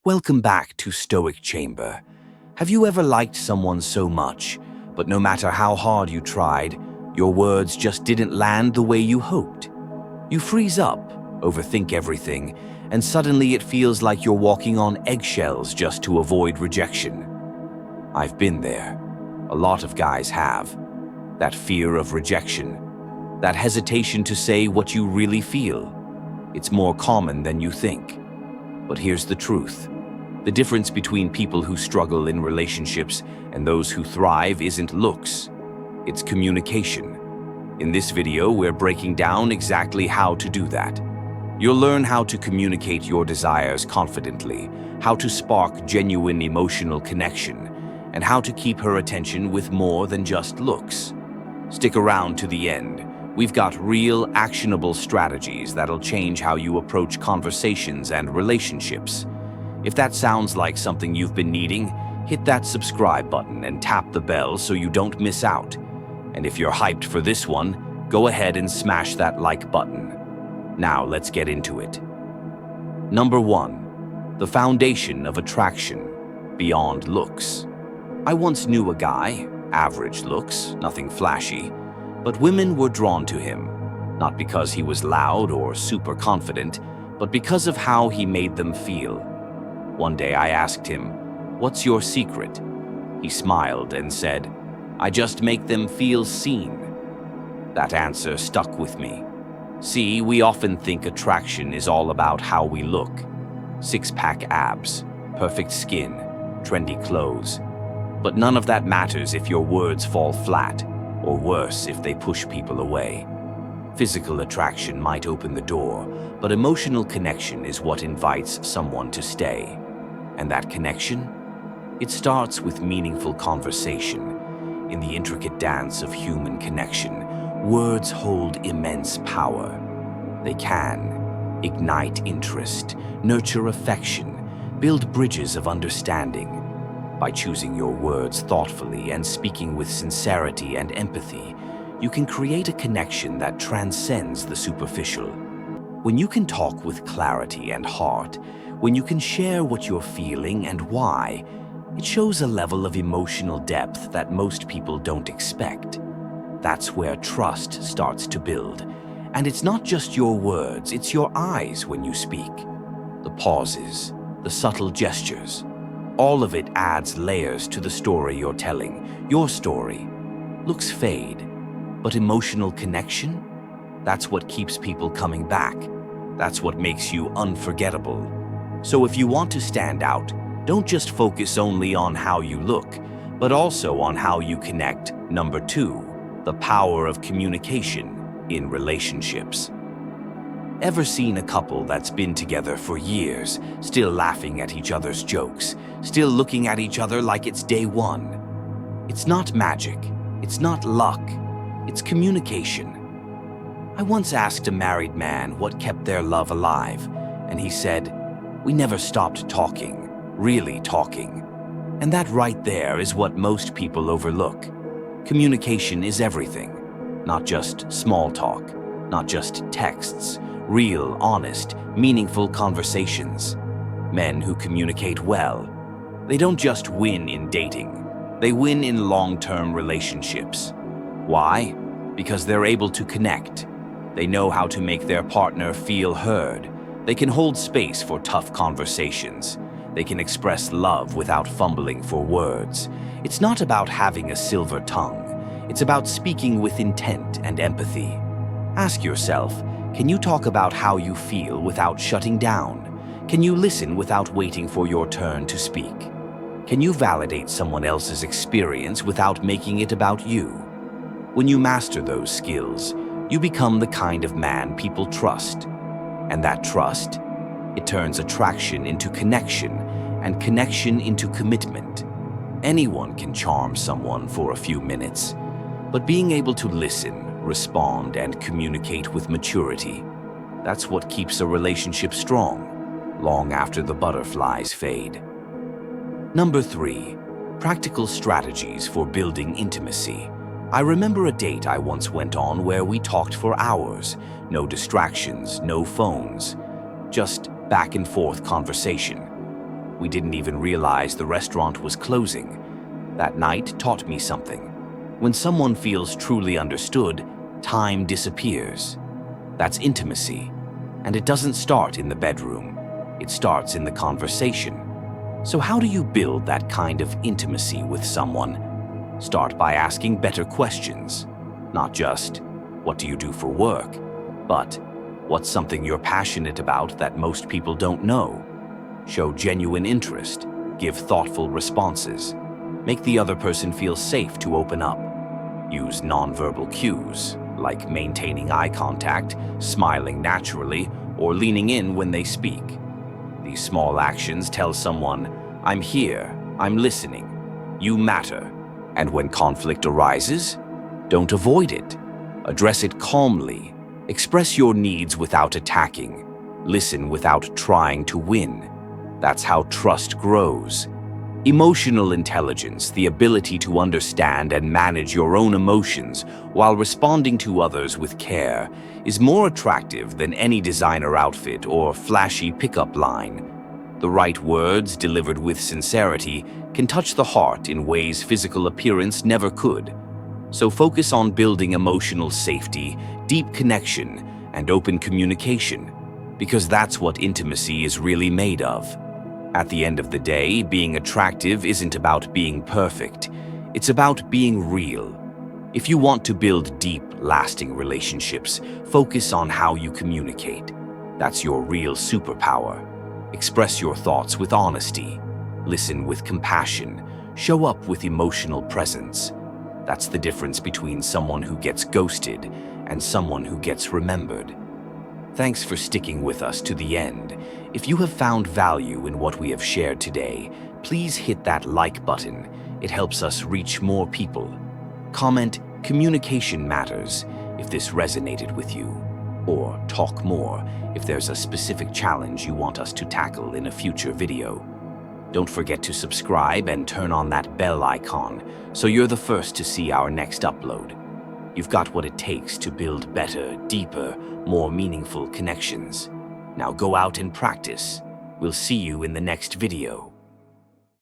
Welcome back to Stoic Chamber. Have you ever liked someone so much, but no matter how hard you tried, your words just didn't land the way you hoped? You freeze up, overthink everything, and suddenly it feels like you're walking on eggshells just to avoid rejection. I've been there. A lot of guys have. That fear of rejection, that hesitation to say what you really feel. It's more common than you think. But here's the truth. The difference between people who struggle in relationships and those who thrive isn't looks, it's communication. In this video, we're breaking down exactly how to do that. You'll learn how to communicate your desires confidently, how to spark genuine emotional connection, and how to keep her attention with more than just looks. Stick around to the end. We've got real, actionable strategies that'll change how you approach conversations and relationships. If that sounds like something you've been needing, hit that subscribe button and tap the bell so you don't miss out. And if you're hyped for this one, go ahead and smash that like button. Now let's get into it. Number 1, the foundation of attraction, beyond looks. I once knew a guy, average looks, nothing flashy, but women were drawn to him, not because he was loud or super confident, but because of how he made them feel. One day I asked him, "What's your secret?" He smiled and said, "I just make them feel seen." That answer stuck with me. See, we often think attraction is all about how we look. Six-pack abs, perfect skin, trendy clothes. But none of that matters if your words fall flat, or worse, if they push people away. Physical attraction might open the door, but emotional connection is what invites someone to stay. And that connection? It starts with meaningful conversation. In the intricate dance of human connection, words hold immense power. They can ignite interest, nurture affection, build bridges of understanding. By choosing your words thoughtfully and speaking with sincerity and empathy, you can create a connection that transcends the superficial. When you can talk with clarity and heart, when you can share what you're feeling and why, it shows a level of emotional depth that most people don't expect. That's where trust starts to build. And it's not just your words, it's your eyes when you speak. The pauses, the subtle gestures, all of it adds layers to the story you're telling. Your story. Looks fade, but emotional connection? That's what keeps people coming back. That's what makes you unforgettable. So if you want to stand out, don't just focus only on how you look, but also on how you connect. Number 2, the power of communication in relationships. Ever seen a couple that's been together for years, still laughing at each other's jokes, still looking at each other like it's day one? It's not magic, it's not luck, it's communication. I once asked a married man what kept their love alive, and he said, "We never stopped talking, really talking." And that right there is what most people overlook. Communication is everything, not just small talk, not just texts, real, honest, meaningful conversations. Men who communicate well, they don't just win in dating, they win in long-term relationships. Why? Because they're able to connect. They know how to make their partner feel heard. They can hold space for tough conversations. They can express love without fumbling for words. It's not about having a silver tongue. It's about speaking with intent and empathy. Ask yourself, can you talk about how you feel without shutting down? Can you listen without waiting for your turn to speak? Can you validate someone else's experience without making it about you? When you master those skills, you become the kind of man people trust. And that trust, it turns attraction into connection, and connection into commitment. Anyone can charm someone for a few minutes, but being able to listen, respond, and communicate with maturity, that's what keeps a relationship strong, long after the butterflies fade. Number 3, practical strategies for building intimacy. I remember a date I once went on where we talked for hours, no distractions, no phones, just back and forth conversation. We didn't even realize the restaurant was closing. That night taught me something. When someone feels truly understood, time disappears. That's intimacy. And it doesn't start in the bedroom. It starts in the conversation. So how do you build that kind of intimacy with someone? Start by asking better questions. Not just, what do you do for work? But, what's something you're passionate about that most people don't know? Show genuine interest. Give thoughtful responses. Make the other person feel safe to open up. Use nonverbal cues, like maintaining eye contact, smiling naturally, or leaning in when they speak. These small actions tell someone, I'm here, I'm listening, you matter. And when conflict arises, don't avoid it. Address it calmly. Express your needs without attacking. Listen without trying to win. That's how trust grows. Emotional intelligence, the ability to understand and manage your own emotions while responding to others with care, is more attractive than any designer outfit or flashy pickup line. The right words, delivered with sincerity, can touch the heart in ways physical appearance never could. So focus on building emotional safety, deep connection, and open communication, because that's what intimacy is really made of. At the end of the day, being attractive isn't about being perfect. It's about being real. If you want to build deep, lasting relationships, focus on how you communicate. That's your real superpower. Express your thoughts with honesty. Listen with compassion. Show up with emotional presence. That's the difference between someone who gets ghosted and someone who gets remembered. Thanks for sticking with us to the end. If you have found value in what we have shared today, please hit that like button. It helps us reach more people. Comment, "Communication matters," if this resonated with you. Or talk more if there's a specific challenge you want us to tackle in a future video. Don't forget to subscribe and turn on that bell icon so you're the first to see our next upload. You've got what it takes to build better, deeper, more meaningful connections. Now go out and practice. We'll see you in the next video.